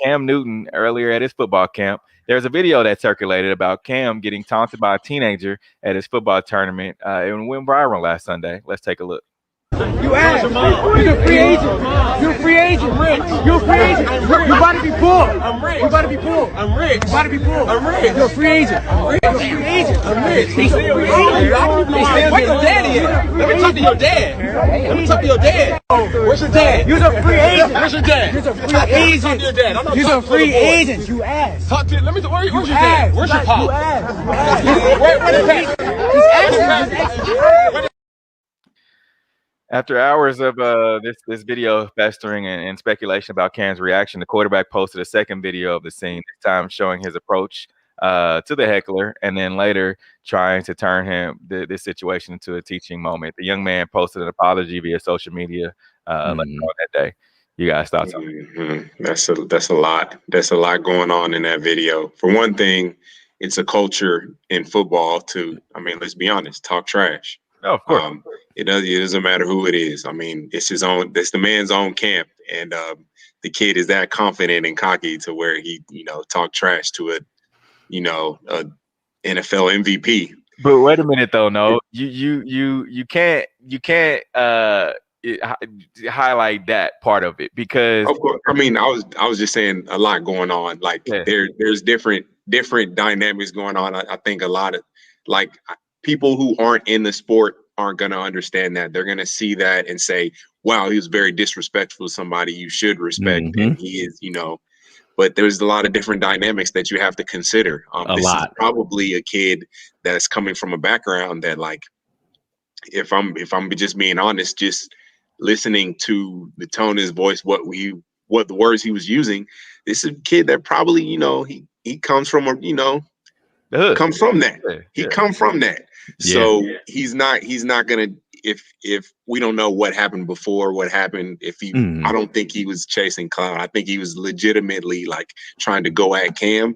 Cam Newton, earlier at his football camp, there's a video that circulated about Cam getting taunted by a teenager at his football tournament. It went viral last Sunday. Let's take a look. You ass. You're a free agent. You're a free agent. I'm rich. You're a free agent. You about to be poor. I'm rich. You about to be poor. I'm rich. You about to be poor. I'm rich. You're a free agent. I'm rich. You're a free agent. I'm rich. He's a free agent. Where's your daddy at? Let me talk to your dad. Let me talk to your dad. Where's your dad? You're a free agent. Where's your dad? You're a free agent. You're a free agent. You ass. Talk to. Let me. Where's your dad? Where's your pop? You ass. Where's the pop? After hours of this video festering and speculation about Cam's reaction, the quarterback posted a second video of the scene, this time showing his approach to the heckler, and then later trying to turn this situation into a teaching moment. The young man posted an apology via social media later on that day. You guys thoughts on it? That's a lot. That's a lot going on in that video. For one thing, it's a culture in football to, I mean, let's be honest, talk trash. Oh, of course. It doesn't matter who it is. I mean, it's the man's own camp, and the kid is that confident and cocky to where he, talk trash to a NFL MVP. But wait a minute though, no, you can't highlight that part of it, because of course, I mean, I was just saying a lot going on. Like there's different dynamics going on. I think a lot of people who aren't in the sport aren't going to understand that. They're going to see that and say, wow, he was very disrespectful to somebody you should respect, Mm-hmm. and he is, but there's a lot of different dynamics that you have to consider. This is probably a kid that's coming from a background that, like, if I'm just being honest, just listening to the tone of his voice, what the words he was using, this is a kid that probably, he comes from comes from that. He come from that. So he's not gonna, if we don't know what happened before, what happened, I don't think he was chasing clout. I think he was legitimately like trying to go at Cam.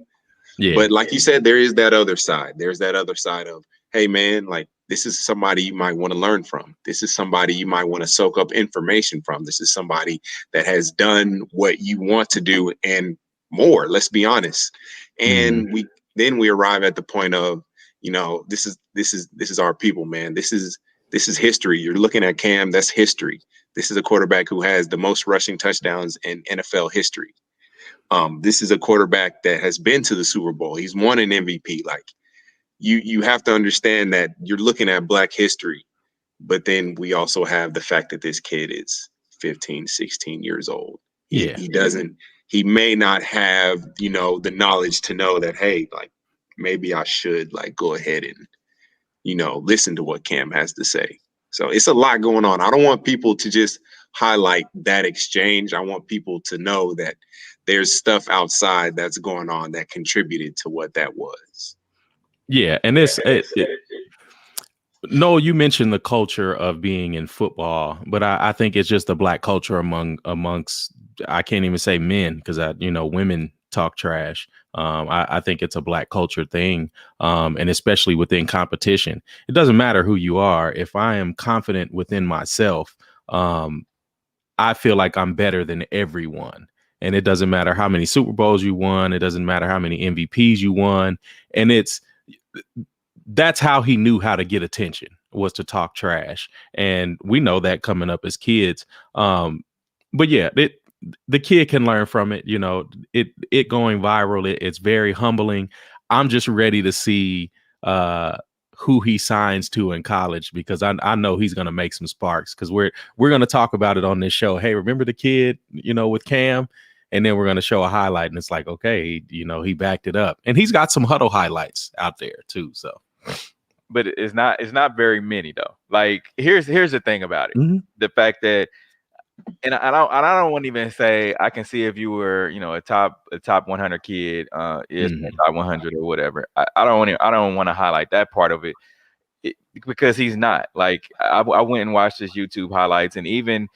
Yeah. But like you said, there is that other side. There's that other side of, hey man, like, this is somebody you might want to learn from. This is somebody you might want to soak up information from. This is somebody that has done what you want to do and more, let's be honest. And we arrive at the point of, this is our people, man. This is history. You're looking at Cam, that's history. This is a quarterback who has the most rushing touchdowns in NFL history. This is a quarterback that has been to the Super Bowl. He's won an MVP. Like, you have to understand that you're looking at Black history, but then we also have the fact that this kid is 15, 16 years old. Yeah. He may not have, the knowledge to know that, hey, like, maybe I should, like, go ahead and, listen to what Cam has to say. So it's a lot going on. I don't want people to just highlight that exchange. I want people to know that there's stuff outside that's going on that contributed to what that was. Yeah, and no, you mentioned the culture of being in football, but I think it's just a Black culture amongst, I can't even say men, because women talk trash. I think it's a Black culture thing, and especially within competition. It doesn't matter who you are. If I am confident within myself, I feel like I'm better than everyone. And it doesn't matter how many Super Bowls you won. It doesn't matter how many MVPs you won. And that's how he knew how to get attention, was to talk trash. And we know that coming up as kids. But yeah, the kid can learn from it. It going viral. It's very humbling. I'm just ready to see who he signs to in college, because I know he's going to make some sparks, because we're going to talk about it on this show. Hey, remember the kid, with Cam? And then we're going to show a highlight, and it's like, okay, he backed it up, and he's got some huddle highlights out there too. So, but it's not very many though. Like, here's the thing about it. Mm-hmm. The fact that, and I don't want to even say, I can see if you were, a top 100 kid, is top 100 or whatever. I don't want to highlight that part of it, because he's not. Like, I went and watched his YouTube highlights, and even,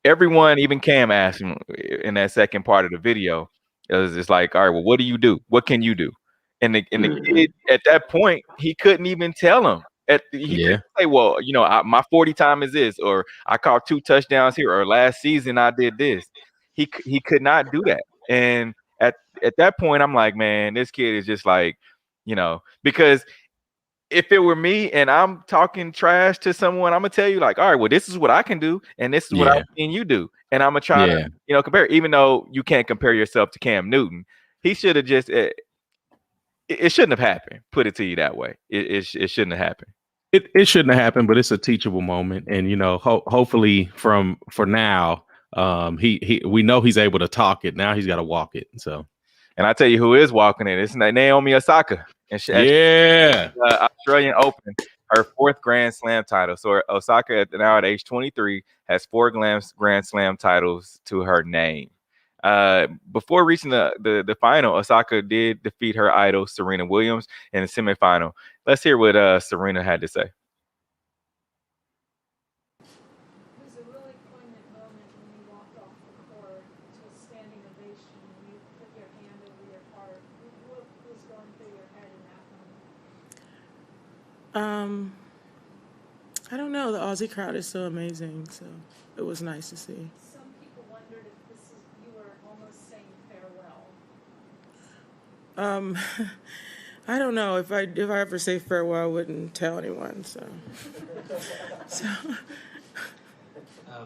everyone, even Cam, asked him in that second part of the video, it was just like, all right, well, what do you do? What can you do? And the kid at that point, he couldn't even tell him. He couldn't say, well, my 40 time is this, or I caught 2 touchdowns here, or last season I did this. He could not do that. And at that point, I'm like, man, this kid is just like, because if it were me and I'm talking trash to someone, I'm gonna tell you, like, all right, well, this is what I can do, and this is what I've seen you do, and I'm gonna try to, compare. Even though you can't compare yourself to Cam Newton, he should have just. It shouldn't have happened. Put it to you that way. It shouldn't have happened. It shouldn't have happened, but it's a teachable moment, and hopefully for now, we know he's able to talk it. Now he's got to walk it. So, and I tell you who is walking it. It's Naomi Osaka. And Australian Open, her 4th Grand Slam title. So Osaka, now at age 23, has 4 Grand Slam titles to her name. Before reaching the final, Osaka did defeat her idol Serena Williams in the semifinal. Let's hear what Serena had to say. It was a really poignant moment when you walked off the court to a standing ovation. You put your hand over your heart. What was going through your head in that moment? I don't know. The Aussie crowd is so amazing, so it was nice to see. Some people wondered if you were almost saying farewell. I don't know. If I ever say farewell, I wouldn't tell anyone. So.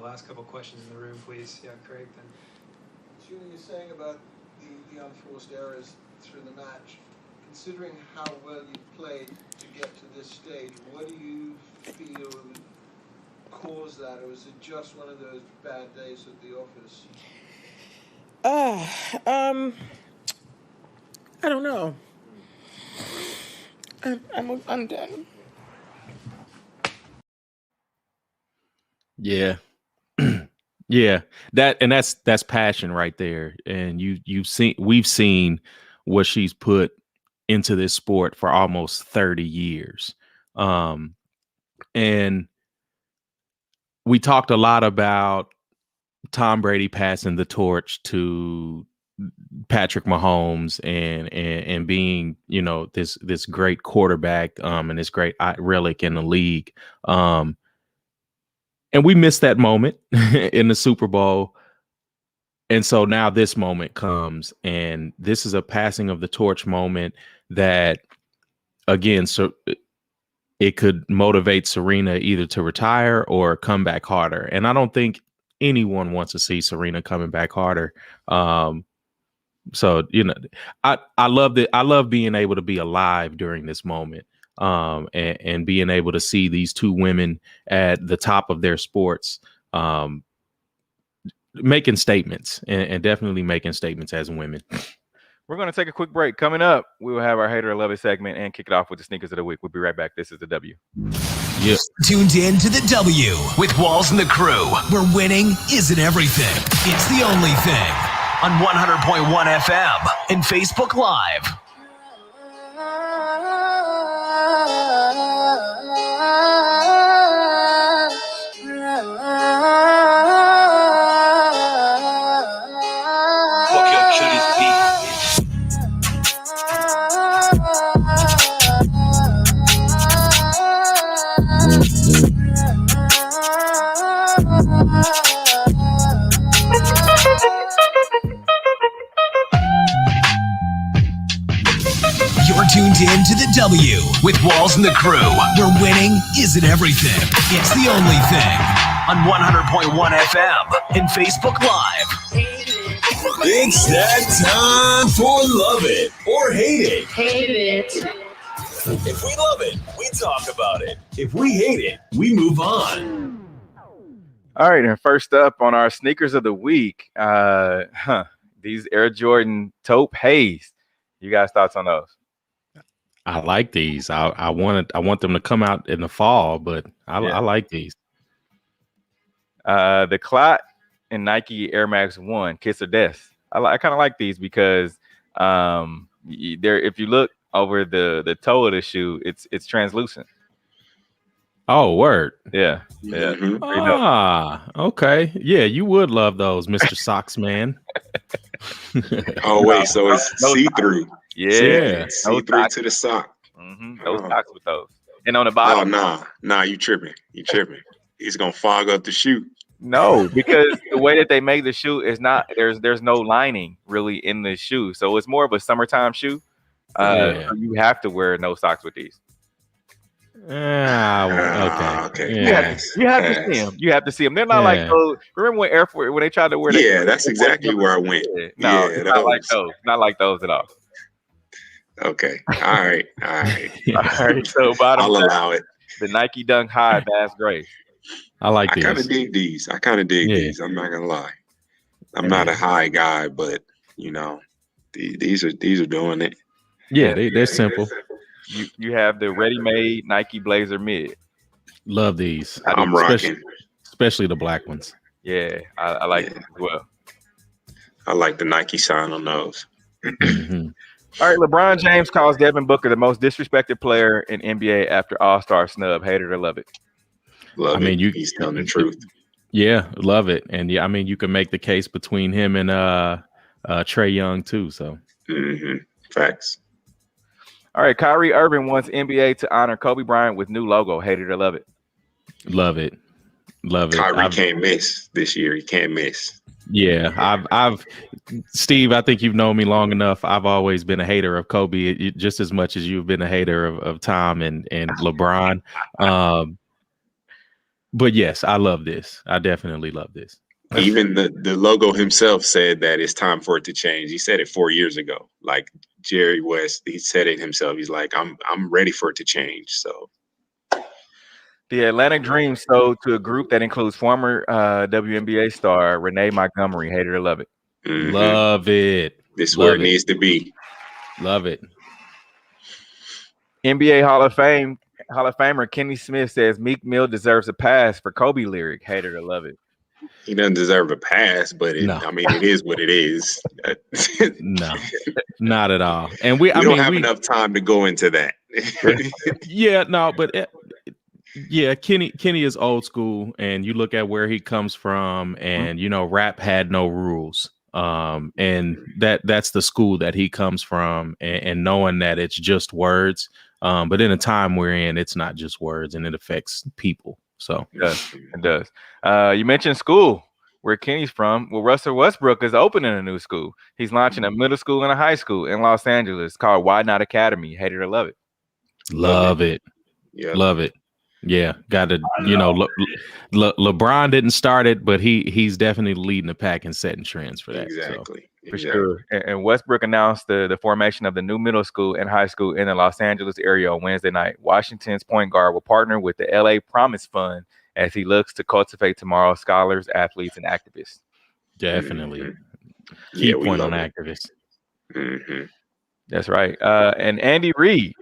Last couple questions in the room, please. Yeah, Craig. Then. Julie, you're saying about the unforced errors through the match. Considering how well you played to get to this stage, what do you feel caused that, or was it just one of those bad days at the office? I don't know. I'm done. Yeah. Yeah. That's passion right there. And we've seen what she's put into this sport for almost 30 years. And we talked a lot about Tom Brady passing the torch to Patrick Mahomes and being, this great quarterback and this great relic in the league. And we missed that moment in the Super Bowl. And so now this moment comes, and this is a passing of the torch moment that, again, so it could motivate Serena either to retire or come back harder. And I don't think anyone wants to see Serena coming back harder. So, I love that. I love being able to be alive during this moment, and being able to see these two women at the top of their sports, making statements and definitely making statements as women. We're going to take a quick break. Coming up, we will have our Hater or Love It segment and kick it off with the sneakers of the week. We'll be right back. This is the W. Yeah. Tuned in to the W with Walls and the Crew, where winning isn't everything. It's the only thing. On 100.1 FM and Facebook Live. You're tuned in to the W with Walls and the Crew, where winning isn't everything. It's the only thing. On 100.1 FM and Facebook Live. It's that time for Love It or Hate It. Hate it. If we love it, we talk about it. If we hate it, we move on. All right, and first up on our sneakers of the week, these Air Jordan Taupe Haze. You guys' thoughts on those? I like these. I want them to come out in the fall, but I like these. The Clot and Nike Air Max 1 Kiss of Death. I kind of like these because if you look over the toe of the shoe, it's translucent. Oh, word. Yeah. Okay. Yeah, you would love those, Mr. Socks Man. Oh wait, so it's see-through. Yeah. See-through to the sock. Those socks with those. And on the bottom. Oh, nah, you tripping. It's gonna fog up the shoe. No, because the way that they make the shoe is not there's no lining really in the shoe. So it's more of a summertime shoe. So you have to wear no socks with these. Okay. Yeah. You have to see them. You have to see them. They're not like those. Remember when Air Force, when they tried to wear that? Yeah, that's exactly where I went. No, it's not like those. Not like those at all. Okay. All right. So bottom, I'll allow it. The Nike Dunk High Bass Gray. I like these. I kind of dig these. I'm not gonna lie. I'm not a high guy, but these are doing it. Yeah, they're simple. You have the ready-made Nike Blazer Mid. Love these. I'm rocking, especially the black ones. Yeah, I like them as well. I like the Nike sign on those. All right, LeBron James calls Devin Booker the most disrespected player in NBA after All-Star snub. Hate it or love it? Love it. He's telling the truth. Yeah, love it. And yeah, I mean, you can make the case between him and Trae Young too. So facts. All right, Kyrie Irving wants NBA to honor Kobe Bryant with new logo. Hate it or love it? Love it. Kyrie can't miss this year. He can't miss. Yeah, I've Steve, I think you've known me long enough. I've always been a hater of Kobe just as much as you've been a hater of Tom and LeBron. But yes, I love this. I definitely love this. Even the logo himself said that it's time for it to change. He said it 4 years ago. Like Jerry West, he said it himself. He's like, I'm ready for it to change. So The Atlantic Dream sold to a group that includes former WNBA star Renee Montgomery. Hate it or love it. Mhm. Love it. This is Love where it it. needs to be. Love it. NBA Hall of Famer Kenny Smith says Meek Mill deserves a pass for Kobe lyric. Hate it or love it. He doesn't deserve a pass, but I mean, it is what it is. No, not at all. And we don't have enough time to go into that. Yeah, no, but yeah, Kenny is old school, and you look at where he comes from, and rap had no rules. And that's the school that he comes from, and knowing that it's just words. But in a time we're in, it's not just words, and it affects people. So it does. You mentioned school, where Kenny's from. Well, Russell Westbrook is opening a new school. He's launching a middle school and a high school in Los Angeles called Why Not Academy. Hate it or love it. Love it. Yeah. Love it. Yeah, got to. LeBron didn't start it, but he's definitely leading the pack and setting trends for that. Exactly. For sure. And Westbrook announced the formation of the new middle school and high school in the Los Angeles area on Wednesday night. Washington's point guard will partner with the LA Promise Fund as he looks to cultivate tomorrow's scholars, athletes, and activists. Definitely. Key point on activists. Mm-hmm. That's right. And Andy Reid,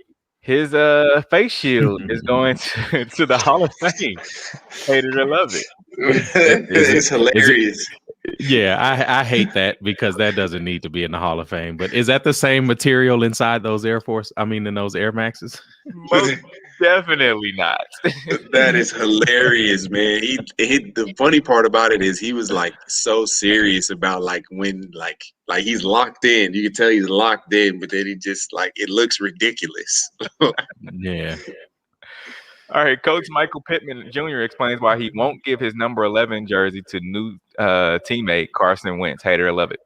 his face shield is going to the Hall of Fame. Hate it or love it. It's hilarious. Yeah, I hate that because that doesn't need to be in the Hall of Fame. But is that the same material inside those in those Air Maxes? Most definitely not. That is hilarious, man. The funny part about it is he was like so serious about when he's locked in. You can tell he's locked in, but then he just it looks ridiculous. Yeah. All right, Coach Michael Pittman Jr. explains why he won't give his number 11 jersey to new teammate Carson Wentz. Hate it or love it.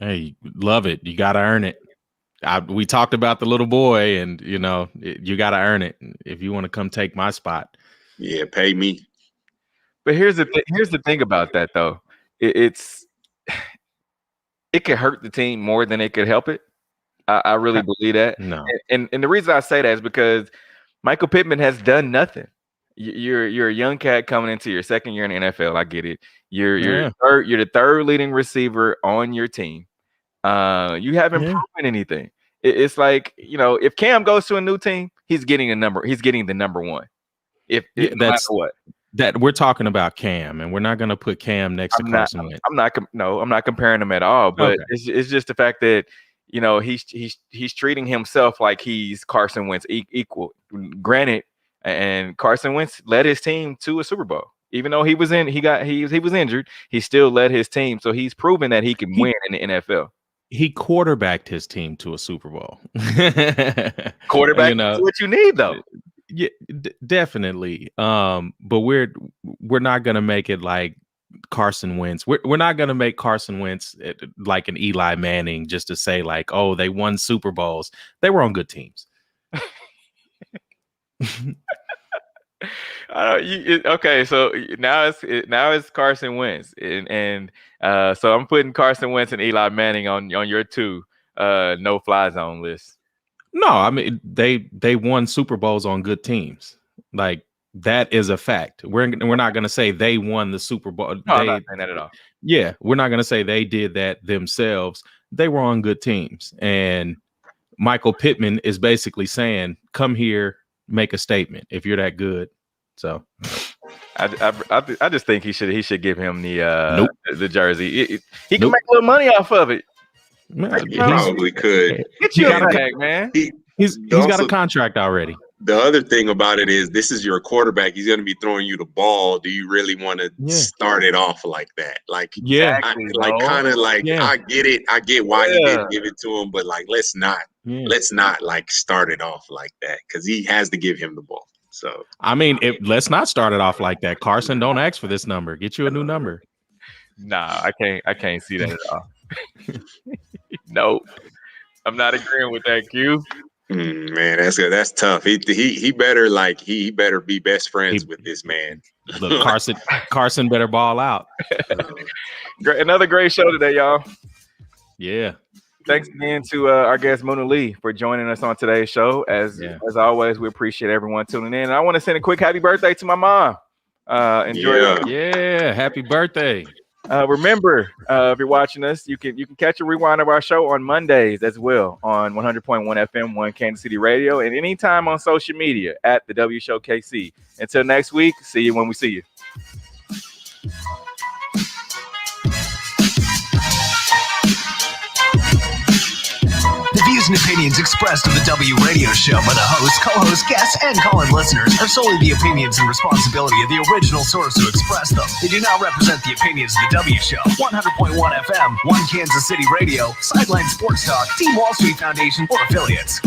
Hey, love it. You got to earn it. We talked about the little boy, and you got to earn it if you want to come take my spot. Yeah, pay me. But here's the thing about that though. It could hurt the team more than it could help it. I really believe that. No. And the reason I say that is because Michael Pittman has done nothing. You're a young cat coming into your second year in the NFL. I get it. You're the third leading receiver on your team. You haven't proven anything. It's like, if Cam goes to a new team, he's getting the number one. If no matter what. That we're talking about Cam, and we're not going to put Cam next to Carson Wentz. I'm not comparing them at all, but it's just the fact that he's treating himself like he's Carson Wentz equal. Granted, and Carson Wentz led his team to a Super Bowl. Even though he was injured, he still led his team. So he's proven that he can win in the NFL. He quarterbacked his team to a Super Bowl. Quarterback is what you need, though. Yeah, definitely. But we're not gonna make it like Carson Wentz. We're not gonna make Carson Wentz like an Eli Manning just to say like, oh, they won Super Bowls. They were on good teams. Okay, so now it's Carson Wentz, and so I'm putting Carson Wentz and Eli Manning on your two no-fly zone list. No, I mean they won Super Bowls on good teams. Like that is a fact. We're not going to say they won the Super Bowl. No, I'm not saying that at all. Yeah, we're not going to say they did that themselves. They were on good teams, and Michael Pittman is basically saying, "Come here, make a statement if you're that good." So, I just think he should give him the jersey. He can make a little money off of it. He probably could. Get you a bag, man. He's got a contract already. The other thing about it is this is your quarterback. He's going to be throwing you the ball. Do you really want to start it off like that? Like, I get it. I get why he didn't give it to him, but like, let's not like start it off like that because he has to give him the ball. So, I mean, let's not start it off like that. Carson, don't ask for this number. Get you a new number. Nah, I can't see that at all. Nope. I'm not agreeing with that, Q. Man, that's tough. He better be best friends with this man. Look, Carson better ball out. Another great show today, y'all. Yeah. thanks again to our guest Mona Lee for joining us on today's show. As always, we appreciate everyone tuning in. And I want to send a quick happy birthday to my mom. Enjoy. Yeah, happy birthday. Remember, if you're watching us, you can catch a rewind of our show on Mondays as well on 100.1 FM, 1 Kansas City Radio, and anytime on social media at the W Show KC. Until next week, see you when we see you. The views and opinions expressed on the W Radio Show by the host, co-host, guests, and call-in listeners are solely the opinions and responsibility of the original source who expressed them. They do not represent the opinions of the W Show, 100.1 FM, 1 Kansas City Radio, Sideline Sports Talk, Team Wall Street Foundation, or affiliates.